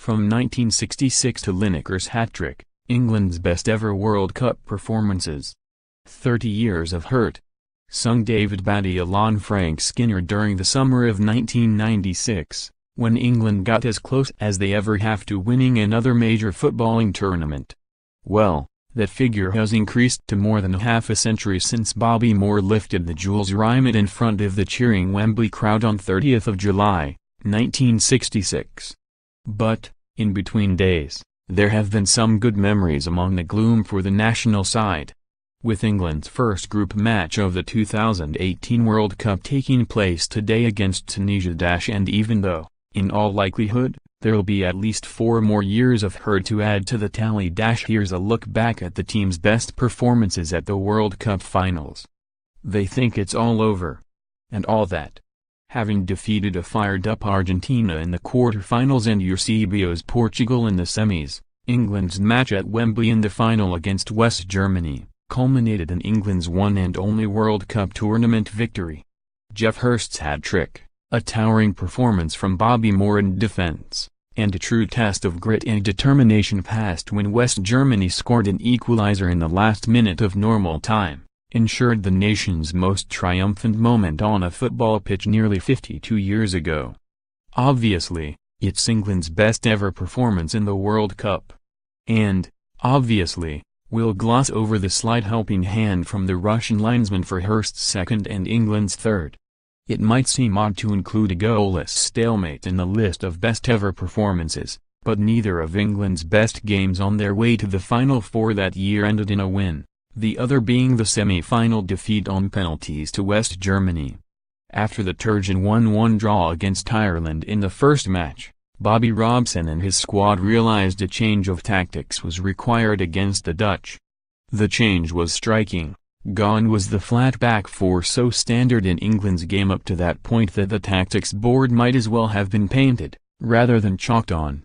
From 1966 to Lineker's hat-trick, England's best-ever World Cup performances. 30 years of hurt. Sung David Baddiel on Frank Skinner during the summer of 1996, when England got as close as they ever have to winning another major footballing tournament. Well, that figure has increased to more than half a century since Bobby Moore lifted the Jules Rimet in front of the cheering Wembley crowd on 30th of July, 1966. But, in between days, there have been some good memories among the gloom for the national side. With England's first group match of the 2018 World Cup taking place today against Tunisia. And even though, in all likelihood, there'll be at least 4 more years of hurt to add to the tally. Here's a look back at the team's best performances at the World Cup finals. They think it's all over. And all that. Having defeated a fired-up Argentina in the quarter-finals and Eusebio's Portugal in the semis, England's match at Wembley in the final against West Germany culminated in England's one and only World Cup tournament victory. Geoff Hurst's hat-trick, a towering performance from Bobby Moore in defense, and a true test of grit and determination passed when West Germany scored an equalizer in the last minute of normal time, ensured the nation's most triumphant moment on a football pitch nearly 52 years ago. Obviously, it's England's best-ever performance in the World Cup. And, obviously, we'll gloss over the slight helping hand from the Russian linesman for Hurst's second and England's third. It might seem odd to include a goalless stalemate in the list of best-ever performances, but neither of England's best games on their way to the Final Four that year ended in a win, the other being the semi-final defeat on penalties to West Germany. After the turgid 1-1 draw against Ireland in the first match, Bobby Robson and his squad realized a change of tactics was required against the Dutch. The change was striking. Gone was the flat back four so standard in England's game up to that point that the tactics board might as well have been painted, rather than chalked on.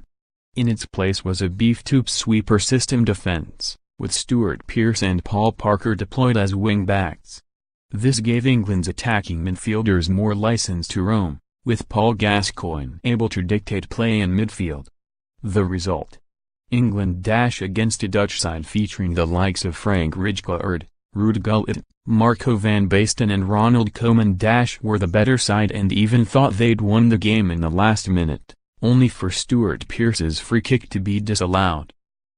In its place was a beef-tube sweeper system defence, with Stuart Pearce and Paul Parker deployed as wing-backs. This gave England's attacking midfielders more license to roam, with Paul Gascoigne able to dictate play in midfield. The result? England against a Dutch side featuring the likes of Frank Rijkaard, Ruud Gullit, Marco van Basten and Ronald Koeman were the better side and even thought they'd won the game in the last minute, only for Stuart Pearce's free kick to be disallowed.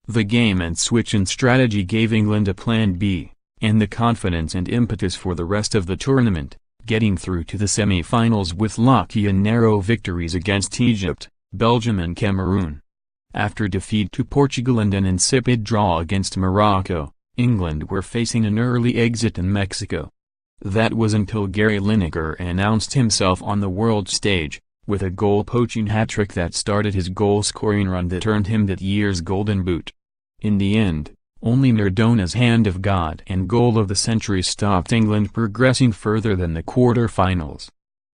The game and switch in strategy gave England a plan B, and the confidence and impetus for the rest of the tournament, getting through to the semi-finals with lucky and narrow victories against Egypt, Belgium and Cameroon. After defeat to Portugal and an insipid draw against Morocco, England were facing an early exit in Mexico. That was until Gary Lineker announced himself on the world stage, with a goal-poaching hat-trick that started his goal-scoring run that earned him that year's Golden Boot. In the end, only Maradona's hand of God and goal of the century stopped England progressing further than the quarter-finals.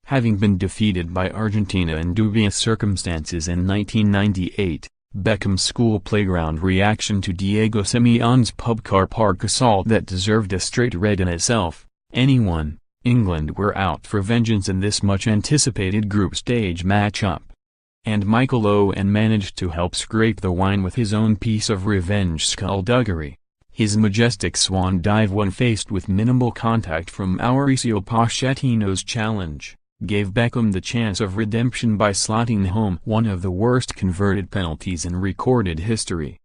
Having been defeated by Argentina in dubious circumstances in 1998, Beckham's school playground reaction to Diego Simeone's pub car park assault that deserved a straight red in itself, England were out for vengeance in this much-anticipated group stage matchup. And Michael Owen managed to help scrape the wine with his own piece of revenge skullduggery. His majestic swan dive when faced with minimal contact from Mauricio Pochettino's challenge, gave Beckham the chance of redemption by slotting home one of the worst converted penalties in recorded history.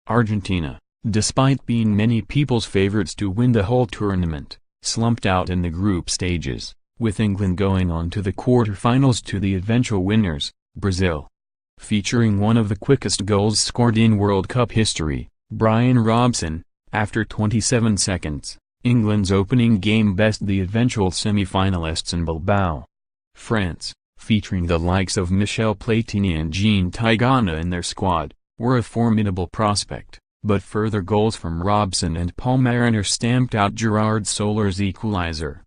Argentina, despite being many people's favorites to win the whole tournament, slumped out in the group stages, with England going on to the quarterfinals to the eventual winners, Brazil. Featuring one of the quickest goals scored in World Cup history, Brian Robson, after 27 seconds, England's opening game best the eventual semi-finalists in Bilbao. France, featuring the likes of Michel Platini and Jean Tigana in their squad, were a formidable prospect, but further goals from Robson and Paul Mariner stamped out Gerard Soler's equalizer.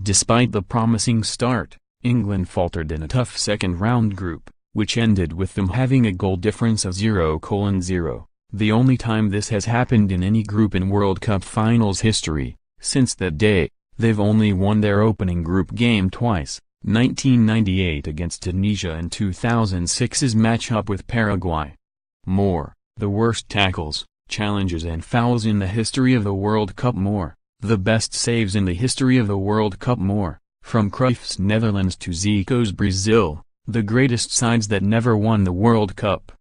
Despite the promising start, England faltered in a tough second-round group, which ended with them having a goal difference of 0-0, the only time this has happened in any group in World Cup finals history. Since that day, they've only won their opening group game twice, 1998 against Tunisia and 2006's matchup with Paraguay. More, the worst tackles, challenges and fouls in the history of the World Cup. More, the best saves in the history of the World Cup. More, from Cruyff's Netherlands to Zico's Brazil, the greatest sides that never won the World Cup.